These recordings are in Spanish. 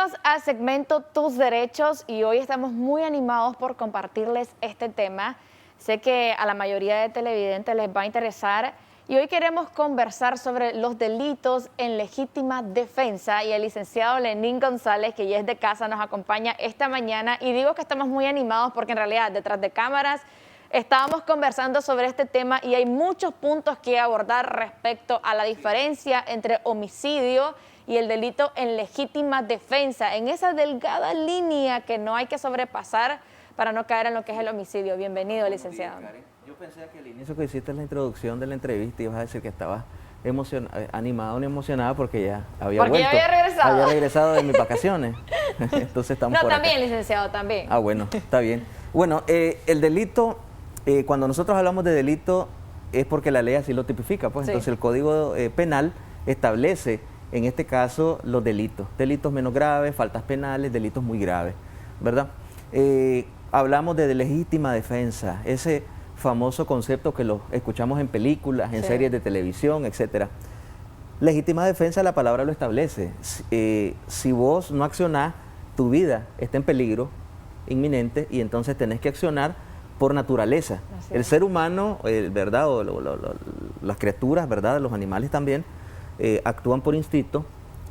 Bienvenidos al segmento Tus Derechos y hoy estamos muy animados por compartirles este tema. Sé que a la mayoría de televidentes les va a interesar y hoy queremos conversar sobre los delitos en legítima defensa y el licenciado Lenín González, que ya es de casa, nos acompaña esta mañana y digo que estamos muy animados porque en realidad detrás de cámaras estábamos conversando sobre este tema y hay muchos puntos que abordar respecto a la diferencia entre homicidio y el delito en legítima defensa, en esa delgada línea que no hay que sobrepasar para no caer en lo que es el homicidio. Bienvenido, licenciado. Bien, Karen. Yo pensé que al inicio que hiciste la introducción de la entrevista ibas a decir que estabas animado o emocionada porque ya había vuelto. Ya había regresado. Había regresado de mis vacaciones. Entonces estamos por también, acá. licenciado, también. Ah, bueno, está bien. Bueno, el delito, cuando nosotros hablamos de delito es porque la ley así lo tipifica, pues. Sí. Entonces el Código Penal establece, en este caso, los delitos. Delitos menos graves, faltas penales, delitos muy graves, ¿verdad? Hablamos de legítima defensa, ese famoso concepto que lo escuchamos en películas, en series de televisión, etcétera. Legítima defensa, la palabra lo establece. Si vos no accionás, tu vida está en peligro inminente y entonces tenés que accionar por naturaleza. El ser humano, ¿verdad? O las criaturas, ¿verdad? Los animales también actúan por instinto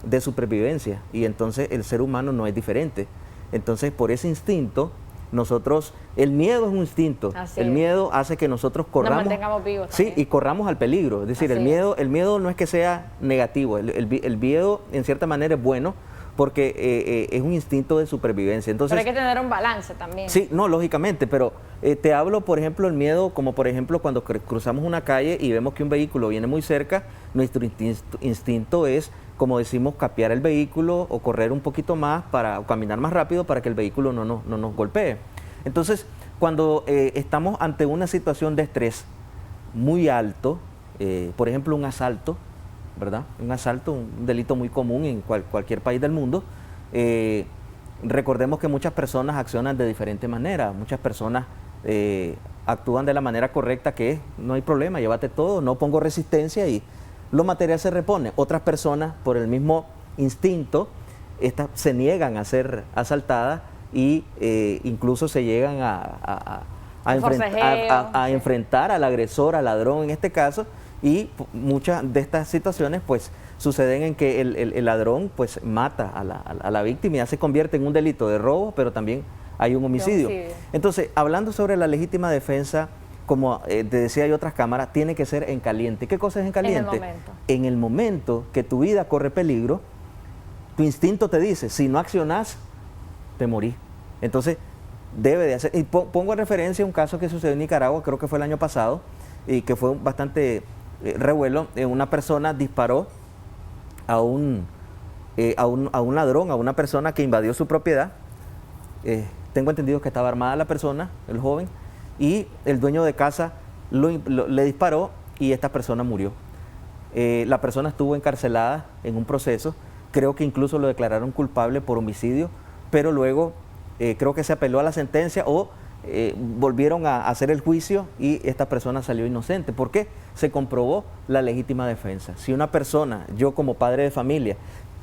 de supervivencia y entonces el ser humano no es diferente. Entonces, por ese instinto, nosotros, el miedo es un instinto. El miedo hace que nosotros corramos. Nos mantengamos vivos sí, también. y corramos al peligro. Es decir, el miedo no es que sea negativo. El miedo, en cierta manera, es bueno porque es un instinto de supervivencia. Entonces, pero hay que tener un balance también. Sí, no, lógicamente, pero te hablo, por ejemplo, el miedo, como por ejemplo cuando cruzamos una calle y vemos que un vehículo viene muy cerca, nuestro instinto es, como decimos, capear el vehículo o correr un poquito más o caminar más rápido para que el vehículo no nos golpee. Entonces, cuando estamos ante una situación de estrés muy alto, por ejemplo, un asalto, ¿verdad? Un asalto, un delito muy común en cualquier país del mundo. Recordemos que muchas personas accionan de diferente manera, muchas personas actúan de la manera correcta, que es, no hay problema, llévate todo, no pongo resistencia y lo material se repone. Otras personas, por el mismo instinto, se niegan a ser asaltadas y incluso se llegan a enfrentar al agresor, al ladrón en este caso, y muchas de estas situaciones pues suceden en que el ladrón pues mata a la víctima y ya se convierte en un delito de robo, pero también hay un homicidio. Entonces, hablando sobre la legítima defensa, como te decía yo otras cámaras, tiene que ser en caliente. ¿Qué cosa es en caliente? En el momento. En el momento que tu vida corre peligro, tu instinto te dice, si no accionás, te morís. Entonces, debe de hacer. Y pongo en referencia un caso que sucedió en Nicaragua, creo que fue el año pasado, y que fue bastante revuelo. Una persona disparó a un ladrón, a una persona que invadió su propiedad. Tengo entendido que estaba armada la persona, el joven, y el dueño de casa le disparó y esta persona murió. La persona estuvo encarcelada en un proceso, creo que incluso lo declararon culpable por homicidio, pero luego creo que se apeló a la sentencia o volvieron a hacer el juicio y esta persona salió inocente. ¿Por qué? Se comprobó la legítima defensa. Si una persona, yo como padre de familia,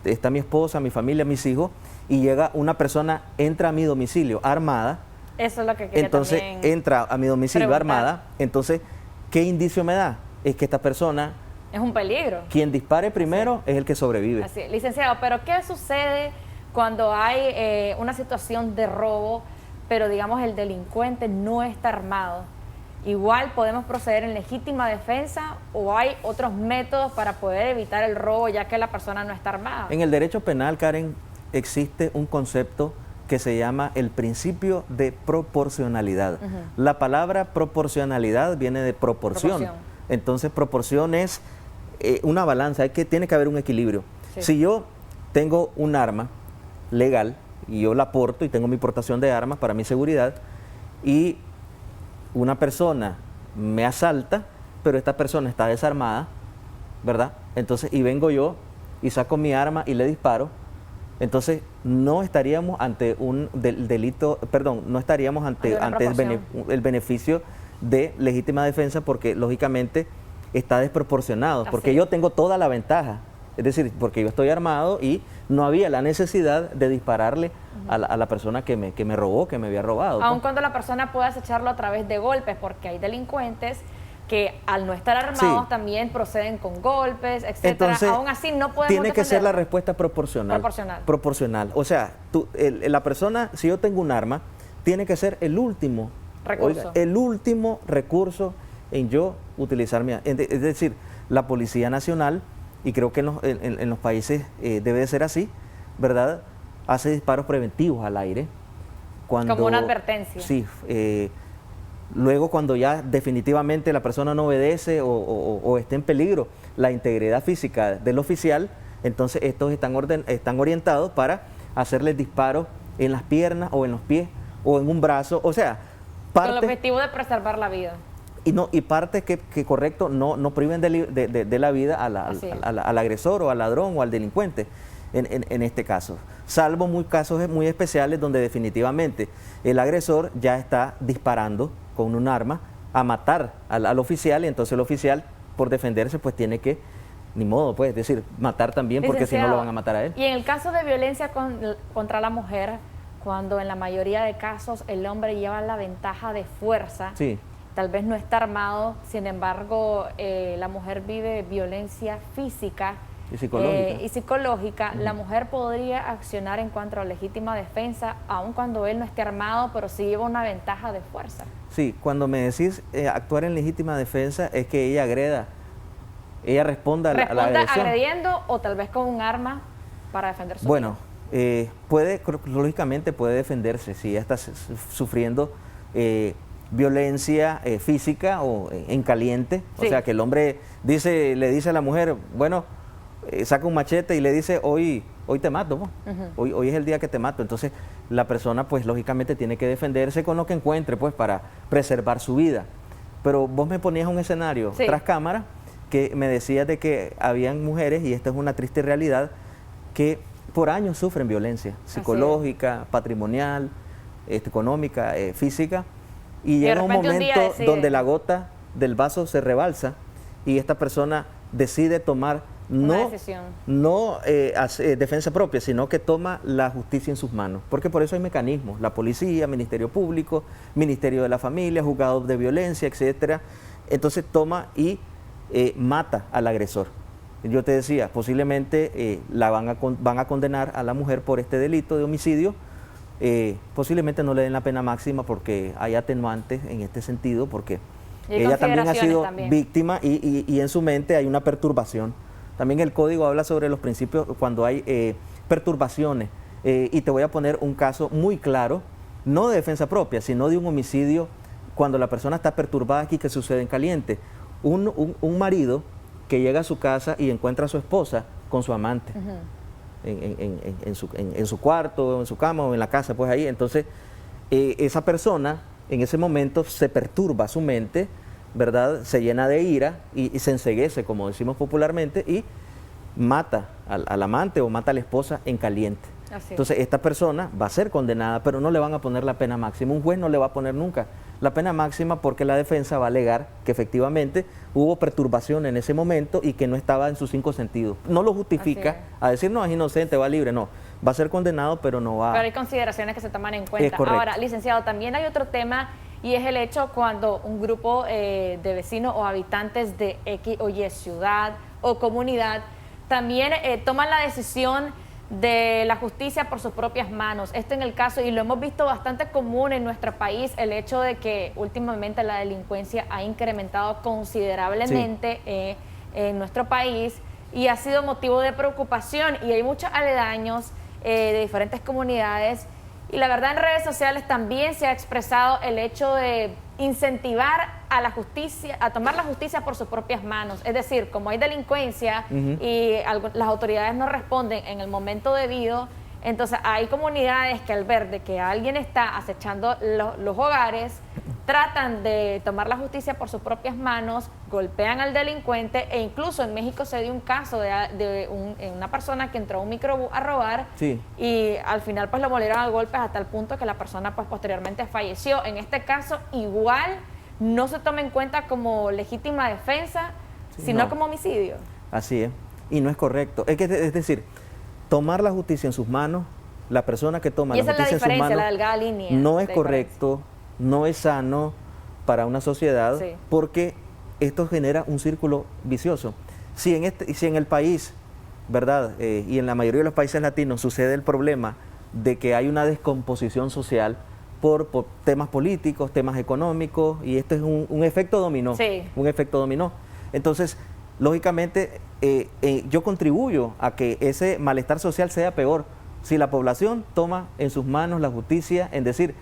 está mi esposa, mi familia, mis hijos, y llega una persona, entra a mi domicilio armada, eso es lo que quería entonces entra a mi domicilio armada, entonces, ¿qué indicio me da? Es que esta persona es un peligro. Quien dispare primero es el que sobrevive. Así es. Licenciado, pero ¿qué sucede cuando hay una situación de robo, pero digamos el delincuente no está armado? ¿Igual podemos proceder en legítima defensa o hay otros métodos para poder evitar el robo ya que la persona no está armada? En el derecho penal, Karen, existe un concepto que se llama el principio de proporcionalidad. La palabra proporcionalidad viene de proporción. Entonces, proporción es una balanza, tiene que haber un equilibrio. Sí. Si yo tengo un arma legal y yo la porto y tengo mi portación de armas para mi seguridad y una persona me asalta, pero esta persona está desarmada, ¿verdad? Entonces, y vengo yo y saco mi arma y le disparo, entonces no estaríamos ante un delito, perdón, no estaríamos ante el beneficio de legítima defensa porque lógicamente está desproporcionado, porque yo tengo toda la ventaja Es decir, porque yo estoy armado y no había la necesidad de dispararle a la persona que me robó, que me había robado. Aun cuando la persona pueda acecharlo a través de golpes, porque hay delincuentes que al no estar armados Sí. también proceden con golpes, etcétera. Entonces, Aún así no podemos tiene que ser la defenderlo. respuesta proporcional. Proporcional. Proporcional. O sea, la persona, si yo tengo un arma, tiene que ser el último Recurso. el último recurso en yo utilizar mi arma. Es decir, la Policía Nacional, y creo que en los países debe de ser así, ¿verdad? Hace disparos preventivos al aire. Como una advertencia. Sí. Luego, cuando ya definitivamente la persona no obedece o esté en peligro la integridad física del oficial, entonces estos están orientados para hacerles disparos en las piernas o en los pies o en un brazo, o sea, con el objetivo de preservar la vida. Y partes que correcto, no priven de la vida al agresor o al ladrón o al delincuente, en este caso. Salvo casos muy especiales donde definitivamente el agresor ya está disparando con un arma a matar al oficial, y entonces el oficial, por defenderse, pues tiene que, ni modo, pues, es decir, matar también, porque si no lo van a matar a él. Y en el caso de violencia contra la mujer, cuando en la mayoría de casos el hombre lleva la ventaja de fuerza, sí, tal vez no está armado, sin embargo, la mujer vive violencia física y psicológica, la mujer podría accionar en cuanto a legítima defensa, aun cuando él no esté armado, pero sí lleva una ventaja de fuerza. Sí, cuando me decís actuar en legítima defensa, es que ella agreda, ella responda a la agresión. Agrediendo o tal vez con un arma para defender su vida. Lógicamente puede defenderse si ella está sufriendo violencia física o en caliente, o sea que el hombre le dice a la mujer, bueno, saca un machete y le dice, hoy te mato, ¿no? Hoy es el día que te mato. Entonces la persona pues lógicamente tiene que defenderse con lo que encuentre, pues, para preservar su vida. Pero vos me ponías un escenario tras cámara que me decías de que habían mujeres, y esta es una triste realidad, que por años sufren violencia psicológica, patrimonial, económica, física, y llega un momento donde la gota del vaso se rebalsa y esta persona decide tomar no defensa propia, sino que toma la justicia en sus manos, porque por eso hay mecanismos, la policía, Ministerio Público, Ministerio de la Familia, juzgados de violencia, etcétera. Entonces toma y mata al agresor. Yo te decía, posiblemente van a condenar a la mujer por este delito de homicidio, posiblemente no le den la pena máxima porque hay atenuantes en este sentido, porque ella también ha sido víctima y en su mente hay una perturbación. También el código habla sobre los principios cuando hay perturbaciones, y te voy a poner un caso muy claro, no de defensa propia, sino de un homicidio cuando la persona está perturbada aquí, que sucede en caliente. Un marido que llega a su casa y encuentra a su esposa con su amante en su cuarto, en su cama o en la casa, pues ahí. Entonces, esa persona en ese momento se perturba su mente, ¿verdad? Se llena de ira y se enceguece, como decimos popularmente, y mata al amante o mata a la esposa en caliente. Entonces esta persona va a ser condenada, pero no le van a poner la pena máxima. Un juez no le va a poner nunca la pena máxima porque la defensa va a alegar que efectivamente hubo perturbación en ese momento y que no estaba en sus 5 sentidos. No lo justifica a decir, no, es inocente, va libre, no. Va a ser condenado, pero no va... Pero hay consideraciones que se toman en cuenta. Ahora, licenciado, también hay otro tema, y es el hecho cuando un grupo de vecinos o habitantes de X o Y ciudad o comunidad también toman la decisión de la justicia por sus propias manos. Esto en el caso, y lo hemos visto bastante común en nuestro país, el hecho de que últimamente la delincuencia ha incrementado considerablemente en nuestro país y ha sido motivo de preocupación, y hay muchos aledaños de diferentes comunidades, y la verdad en redes sociales también se ha expresado el hecho de incentivar a la justicia, a tomar la justicia por sus propias manos. Es decir, como hay delincuencia y las autoridades no responden en el momento debido, entonces hay comunidades que al ver de que alguien está acechando los hogares, tratan de tomar la justicia por sus propias manos, golpean al delincuente, e incluso en México se dio un caso de una persona que entró a un microbús a robar y al final pues lo molieron a golpes hasta el punto que la persona pues posteriormente falleció. En este caso igual no se toma en cuenta como legítima defensa, sino como homicidio. Así es. y no es correcto. Es decir, tomar la justicia en sus manos, la persona que toma y la esa justicia es la en sus diferencia, manos, la delgada línea no es de correcto, no es sano para una sociedad, Sí. porque esto genera un círculo vicioso. Si en el país, ¿verdad? Y en la mayoría de los países latinos sucede el problema de que hay una descomposición social por temas políticos, temas económicos, y esto es un efecto dominó. Sí. Un efecto dominó. Entonces, lógicamente, yo contribuyo a que ese malestar social sea peor si la población toma en sus manos la justicia en decir,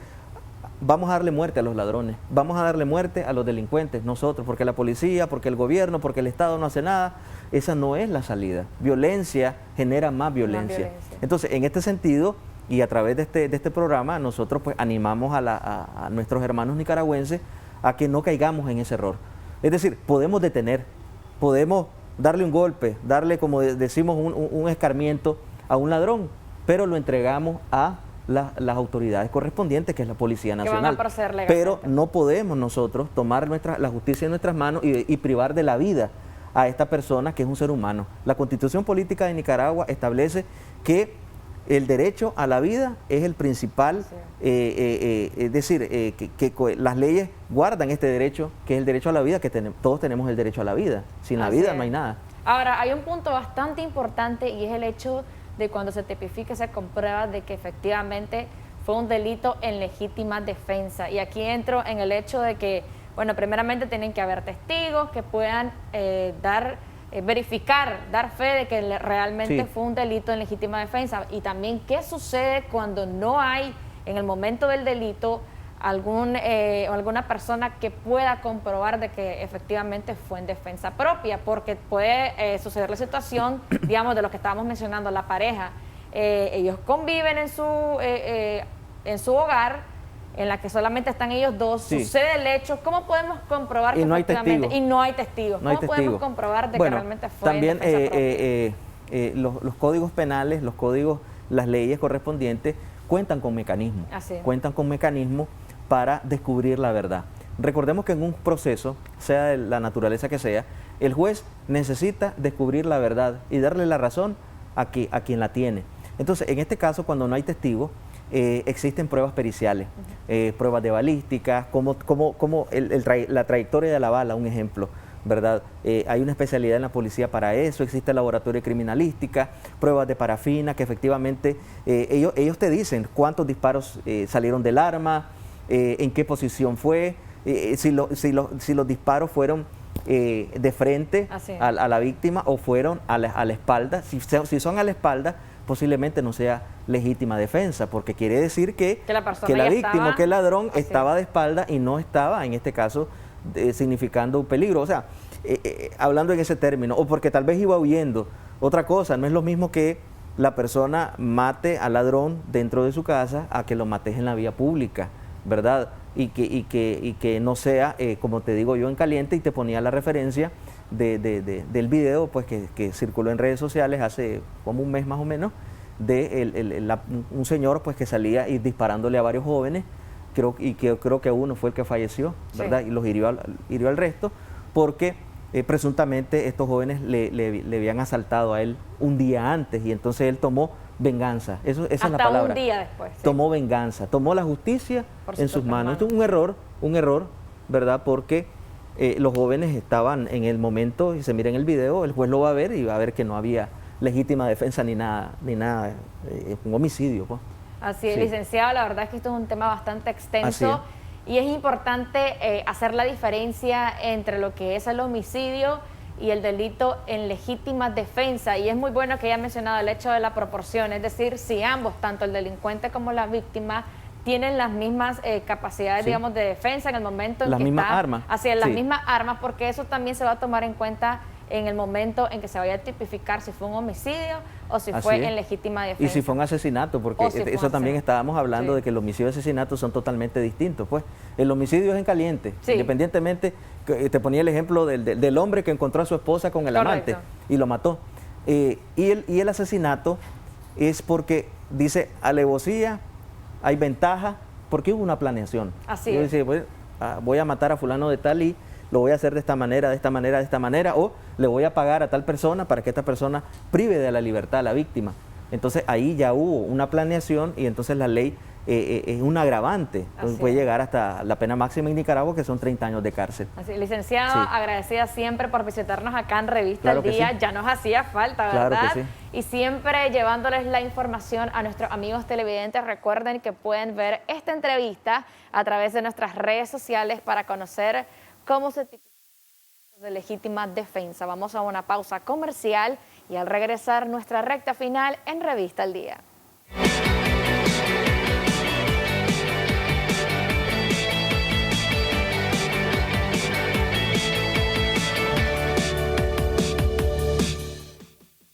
vamos a darle muerte a los ladrones, vamos a darle muerte a los delincuentes, nosotros, porque la policía, porque el gobierno, porque el Estado no hace nada. Esa no es la salida. Violencia genera más violencia. Entonces, en este sentido, y a través de este programa, nosotros pues animamos a nuestros hermanos nicaragüenses a que no caigamos en ese error. Es decir, podemos detener, podemos darle un golpe, darle, como decimos, un escarmiento a un ladrón, pero lo entregamos a las autoridades correspondientes, que es la Policía Nacional. Que van a proceder legalmente. Pero no podemos nosotros tomar la justicia en nuestras manos y privar de la vida a esta persona que es un ser humano. La Constitución Política de Nicaragua establece que el derecho a la vida es el principal, es decir, que las leyes guardan este derecho, que es el derecho a la vida, que todos tenemos el derecho a la vida. Sin la vida no hay nada. Ahora, hay un punto bastante importante, y es el hecho de cuando se tipifica, se comprueba de que efectivamente fue un delito en legítima defensa. Y aquí entro en el hecho de que, bueno, primeramente tienen que haber testigos que puedan verificar, dar fe de que realmente fue un delito en legítima defensa. Y también qué sucede cuando no hay, en el momento del delito, alguna persona que pueda comprobar de que efectivamente fue en defensa propia, porque puede suceder la situación, digamos, de lo que estábamos mencionando, la pareja, ellos conviven en su hogar, en la que solamente están ellos dos, sucede el hecho. ¿Cómo podemos comprobar que efectivamente? Y no hay testigos. ¿Cómo podemos comprobar de que realmente fue también en defensa propia? los códigos penales, las leyes correspondientes cuentan con mecanismos, para descubrir la verdad. Recordemos que en un proceso, sea de la naturaleza que sea, el juez necesita descubrir la verdad y darle la razón a quien la tiene. Entonces, en este caso, cuando no hay testigos, existen pruebas periciales, pruebas de balística, como la trayectoria de la bala, un ejemplo, ¿verdad? Hay una especialidad en la policía para eso, existe el laboratorio de criminalística, pruebas de parafina, que efectivamente ellos te dicen cuántos disparos salieron del arma, en qué posición fue, si los disparos fueron de frente a la víctima o fueron a la espalda. Si son a la espalda, posiblemente no sea legítima defensa, porque quiere decir que la víctima, que el ladrón estaba de espalda y no estaba, en este caso, significando un peligro. O sea, hablando en ese término, o porque tal vez iba huyendo. Otra cosa, no es lo mismo que la persona mate al ladrón dentro de su casa a que lo mates en la vía pública, ¿verdad? Y que no sea, como te digo yo, en caliente, y te ponía la referencia del video pues que circuló en redes sociales hace como un mes más o menos, de un señor pues que salía y disparándole a varios jóvenes, creo que uno fue el que falleció, ¿verdad? Y los hirió al resto, porque presuntamente estos jóvenes le habían asaltado a él un día antes, y entonces él tomó venganza. Esa es la palabra. Un día después. Tomó venganza, tomó la justicia en sus manos. Esto es un error, ¿verdad? Porque los jóvenes estaban en el momento, y se mira en el video, el juez lo va a ver y va a ver que no había legítima defensa ni nada, un homicidio, pues. Así es, licenciado, la verdad es que esto es un tema bastante extenso y es importante hacer la diferencia entre lo que es el homicidio y el delito en legítima defensa, y es muy bueno que haya mencionado el hecho de la proporción, es decir, si ambos, tanto el delincuente como la víctima, tienen las mismas capacidades, digamos, de defensa en el momento en las mismas armas. Así es, las mismas armas, porque eso también se va a tomar en cuenta en el momento en que se vaya a tipificar si fue un homicidio o si fue en legítima defensa. Y si fue un asesinato, porque eso también estábamos hablando de que el homicidio y el asesinato son totalmente distintos. Pues el homicidio es en caliente, independientemente, te ponía el ejemplo del hombre que encontró a su esposa con el amante y lo mató. Y el asesinato es porque dice alevosía, hay ventaja, porque hubo una planeación. Así yo es. decía, voy a matar a fulano de tal, y lo voy a hacer de esta manera, de esta manera, de esta manera, o le voy a pagar a tal persona para que esta persona prive de la libertad a la víctima. Entonces ahí ya hubo una planeación y entonces la ley es un agravante. Entonces puede llegar hasta la pena máxima en Nicaragua, que son 30 años de cárcel. Así, licenciado, Sí. agradecida siempre por visitarnos acá en Revista Claro al que Día. sí. Ya nos hacía falta, Claro ¿verdad? que sí. Y siempre llevándoles la información a nuestros amigos televidentes. Recuerden que pueden ver esta entrevista a través de nuestras redes sociales para conocer cómo se tipifica de legítima defensa. Vamos a una pausa comercial y al regresar nuestra recta final en Revista al Día.